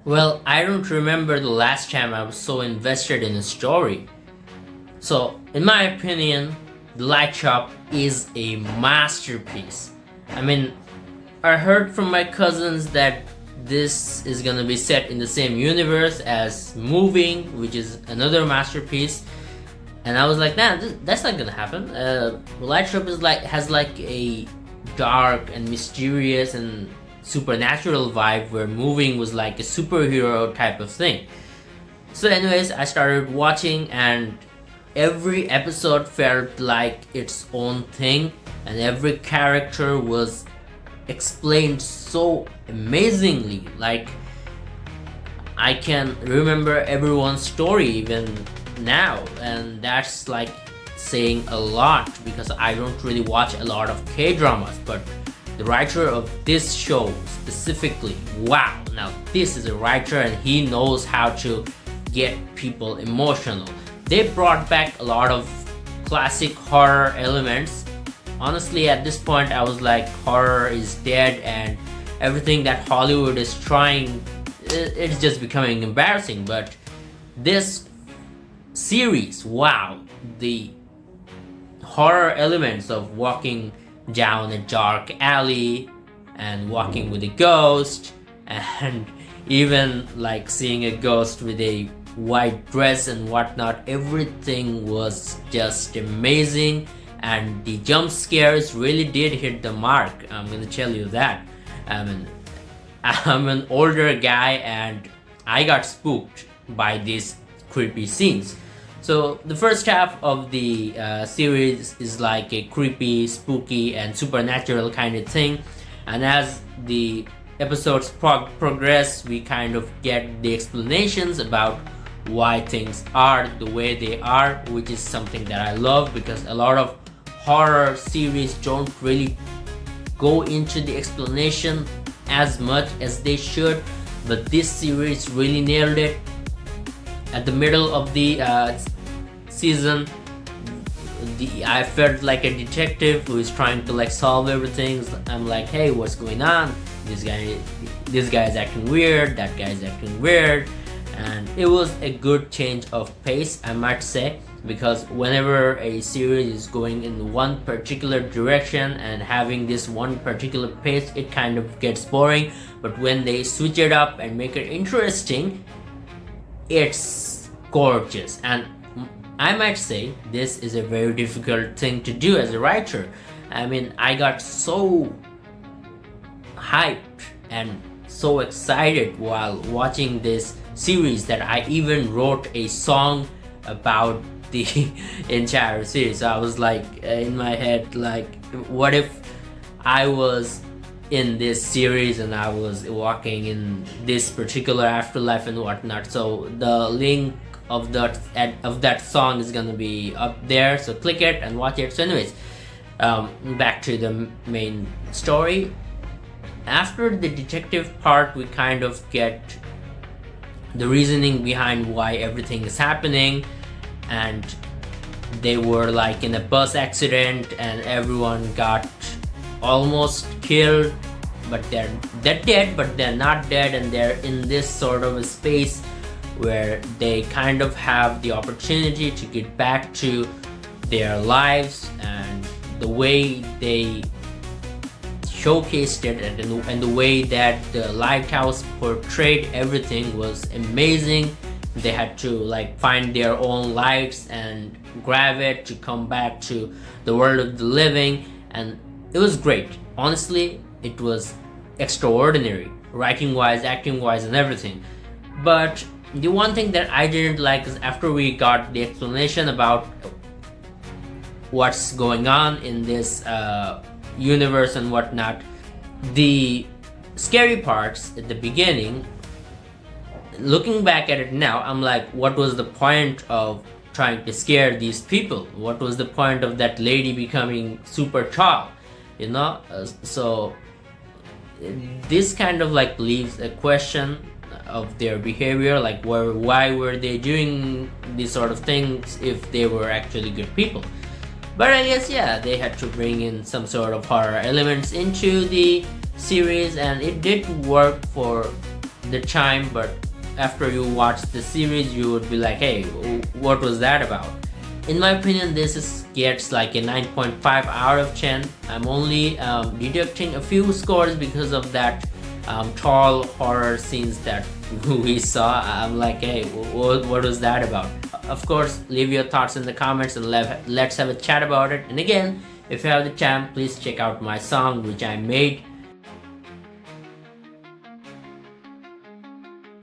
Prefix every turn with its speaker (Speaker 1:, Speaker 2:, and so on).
Speaker 1: Well, I don't remember the last time I was so invested in a story. So, in my opinion, The Light Shop is a masterpiece. I mean, I heard from my cousins that this is gonna be set in the same universe as Moving, which is another masterpiece, and I was like, nah, that's not gonna happen. Light Shop is has like a dark and mysterious and supernatural vibe, where Moving was like a superhero type of thing. So, anyways, I started watching, and every episode felt like its own thing, and every character was explained so amazingly. Like, I can remember everyone's story even now, and that's like saying a lot because I don't really watch a lot of K dramas, but the writer of this show specifically, wow, now this is a writer and he knows how to get people emotional. They brought back a lot of classic horror elements. Honestly, at this point, I was like, horror is dead, and everything that Hollywood is trying, it's just becoming embarrassing. But this series, wow, the horror elements of walking down a dark alley and walking with a ghost, and even like seeing a ghost with a white dress and whatnot, everything was just amazing, and the jump scares really did hit the mark. I'm gonna tell you that. I mean, I'm an older guy and I got spooked by these creepy scenes. So the first half of the series is like a creepy, spooky, and supernatural kind of thing, and as the episodes progress, we kind of get the explanations about why things are the way they are, which is something that I love because a lot of horror series don't really go into the explanation as much as they should, but this series really nailed it. At the middle of the season, I felt like a detective who is trying to like solve everything. I'm like, hey, what's going on? This guy is acting weird, that guy is acting weird, and it was a good change of pace, I might say, because whenever a series is going in one particular direction and having this one particular pace, it kind of gets boring. But when they switch it up and make it interesting, it's gorgeous. And I might say this is a very difficult thing to do as a writer. I mean, I got so hyped and so excited while watching this series that I even wrote a song about the entire series. So I was like, in my head, like, what if I was in this series and I was walking in this particular afterlife and whatnot. So the link of that song is gonna be up there, so click it and watch it. So anyways, back to the main story. After the detective part, we kind of get the reasoning behind why everything is happening, and they were like in a bus accident and everyone got almost killed, but they're dead, but they're not dead, and they're in this sort of a space where they kind of have the opportunity to get back to their lives. And the way they showcased it and the way that the lighthouse portrayed everything was amazing. They had to like find their own lights and grab it to come back to the world of the living, and it was great. Honestly, it was extraordinary, writing wise, acting wise, and everything. But the one thing that I didn't like is after we got the explanation about what's going on in this universe and whatnot, the scary parts at the beginning, looking back at it now, I'm like, what was the point of trying to scare these people? What was the point of that lady becoming super tall? So this kind of like leaves a question of their behavior, like why were they doing these sort of things if they were actually good people? But I guess, yeah, they had to bring in some sort of horror elements into the series, and it did work for the chime, but after you watch the series you would be like, hey, what was that about? In my opinion, gets like a 9.5 out of 10. I'm only deducting a few scores because of that tall horror scenes that we saw. I'm like, hey, what was that about? Of course, leave your thoughts in the comments and let's have a chat about it. And again, if you have the chance, please check out my song which I made